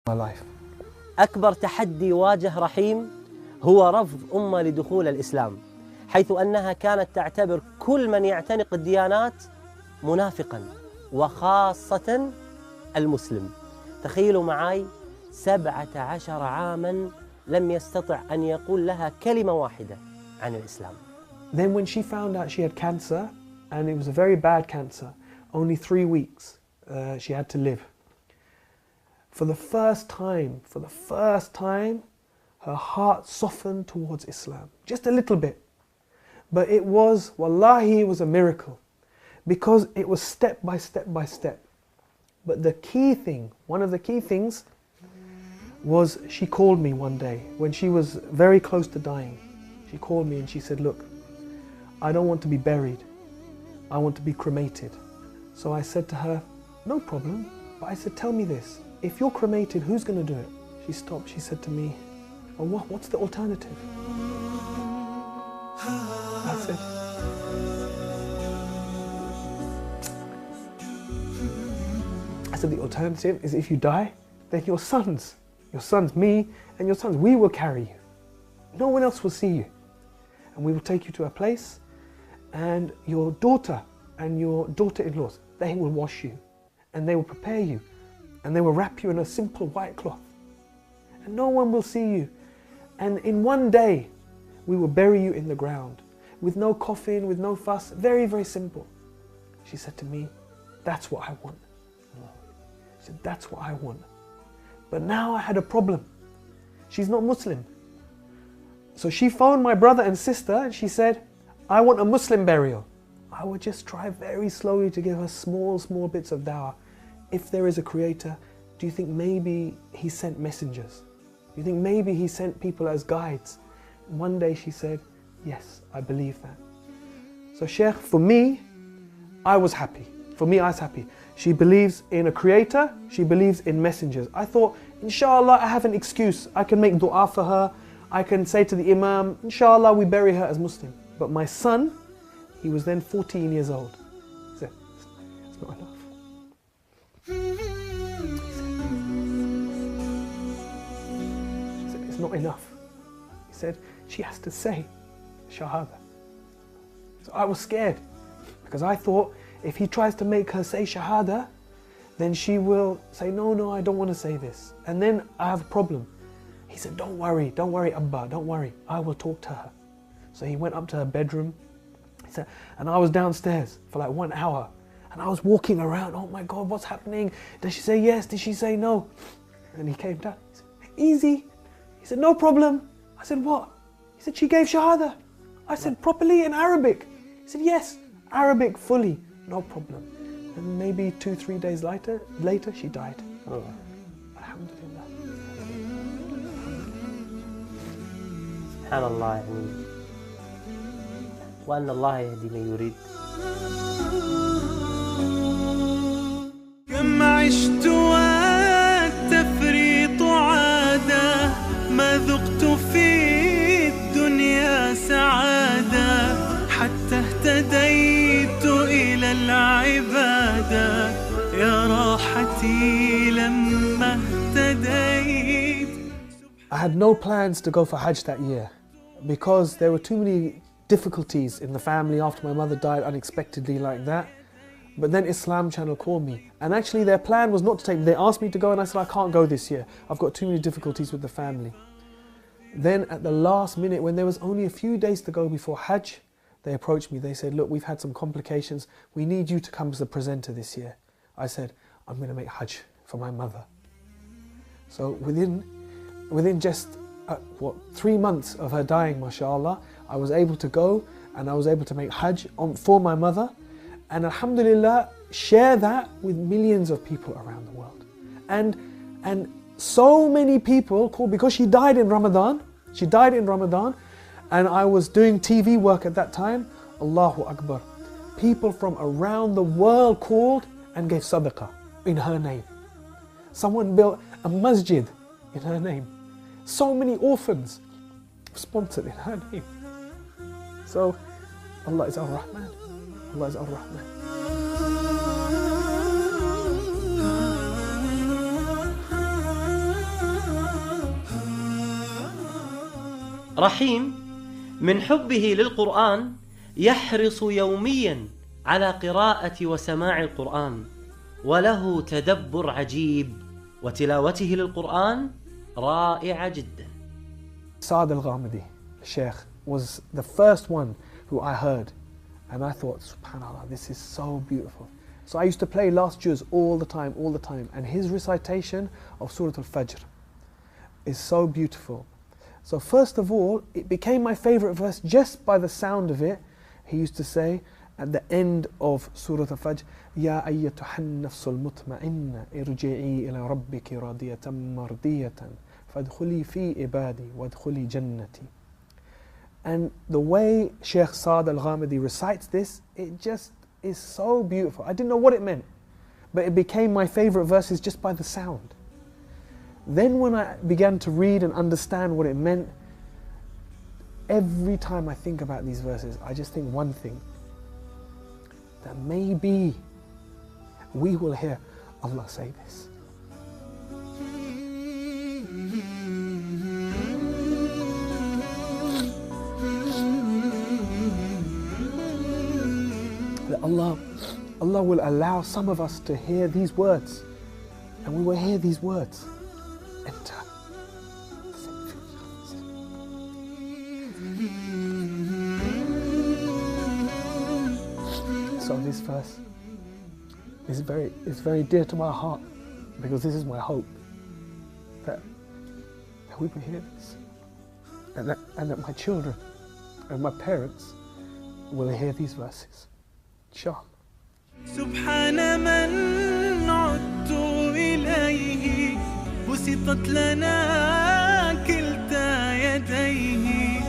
my life. أكبر تحدي واجه رحيم هو رفض أمه لدخول الإسلام، حيث أنها كانت تعتبر كل من يعتنق الديانات منافقاً، وخاصة المسلم. تخيلوا معي 17 عاماً لم يستطع أن يقول لها كلمة واحدة عن الإسلام. Then when she found out she had cancer, and it was a very bad cancer, only 3 weeks she had to live. For the first time, her heart softened towards Islam, just a little bit. But it was, wallahi, it was a miracle, because it was step by step by step. But the key thing, one of the key things, was she called me one day when she was very close to dying. She called me and she said, look, I don't want to be buried, I want to be cremated. So I said to her, no problem, but I said, tell me this, if you're cremated, who's going to do it? She stopped, she said to me, well, what's the alternative? I said, the alternative is if you die, then your sons, me and your sons, we will carry you. No one else will see you. And we will take you to a place, and your daughter and your daughter-in-laws, they will wash you, and they will prepare you, and they will wrap you in a simple white cloth. And no one will see you. And in one day, we will bury you in the ground, with no coffin, with no fuss, very, very simple. She said to me, that's what I want. She said, that's what I want. But now I had a problem. She's not Muslim. So she phoned my brother and sister and she said, I want a Muslim burial. I would just try very slowly to give her small bits of dawah. If there is a creator, do you think maybe he sent messengers? Do you think maybe he sent people as guides? And one day she said, yes, I believe that. So Sheikh, for me, I was happy. For me, I was happy. She believes in a creator, she believes in messengers. I thought, inshallah, I have an excuse. I can make dua for her. I can say to the Imam, inshallah, we bury her as Muslim. But my son, he was then 14 years old. He said, it's not enough. He said, it's not enough. He said, she has to say Shahada. So I was scared, because I thought, if he tries to make her say Shahada, then she will say, no, I don't want to say this. And then I have a problem. He said, don't worry, Abba, don't worry. I will talk to her. So he went up to her bedroom. He said, and I was downstairs for like 1 hour. And I was walking around, oh my God, what's happening? Did she say yes? Did she say no? And he came down. He said, easy. He said, no problem. I said, what? He said, she gave Shahada. I said, properly in Arabic? He said, yes, Arabic fully. No problem. And maybe 2-3 days later, she died. Oh. Alhamdulillah. سبحان الله يعني وأن الله يهدي من يريد. كم عشت والتفريط عادة ما ذقت في الدنيا سعادة حتى اهتديت إلى العبادة يا راحتي لما اهتديت. I had no plans to go for Hajj that year because there were too many difficulties in the family after my mother died unexpectedly like that. But then Islam channel called me, and actually their plan was not to take me. They asked me to go and I said I can't go this year. I've got too many difficulties with the family. Then at the last minute, when there was only a few days to go before Hajj, they approached me. They said, look, we've had some complications. We need you to come as the presenter this year. I said, I'm going to make Hajj for my mother. So within just 3 months of her dying, mashallah, I was able to go and I was able to make Hajj for my mother, and alhamdulillah share that with millions of people around the world. And so many people called, because she died in Ramadan, and I was doing TV work at that time. Allahu Akbar. People from around the world called and gave sadaqah in her name. Someone built a masjid in her name. So many orphans sponsored in her name. So Allah is Ar-Rahman. Allah is Ar-Rahman. رحيم من حبه للقرآن يحرص يوميا على قراءة وسماع القرآن، وله تدبر عجيب، وتلاوته للقرآن رائعة جدا. Saad al-Ghamidi, Sheikh, was the first one who I heard, and I thought, subhanAllah, this is so beautiful. So I used to play last juz all the time, and his recitation of Surah Al-Fajr is so beautiful. So first of all, it became my favorite verse just by the sound of it. He used to say at the end of Surah Al-Fajr, Ya ayyatuhan nafsul mutma'inna irji'i ila rabbiki radiyatan mardiyatan fadkhuli fi ibadi wadkhuli jannati. And the way Sheikh Saad al-Ghamidi recites this, it just is so beautiful. I didn't know what it meant, but it became my favorite verses just by the sound. Then when I began to read and understand what it meant, every time I think about these verses, I just think one thing, that maybe we will hear Allah say this. That Allah will allow some of us to hear these words, and we will hear these words enter. So this verse is very dear to my heart, because this is my hope, that we will hear this, and that my children and my parents will hear these verses. Inshallah. سبحان من عدت إليه بسطت لنا كلتا يديه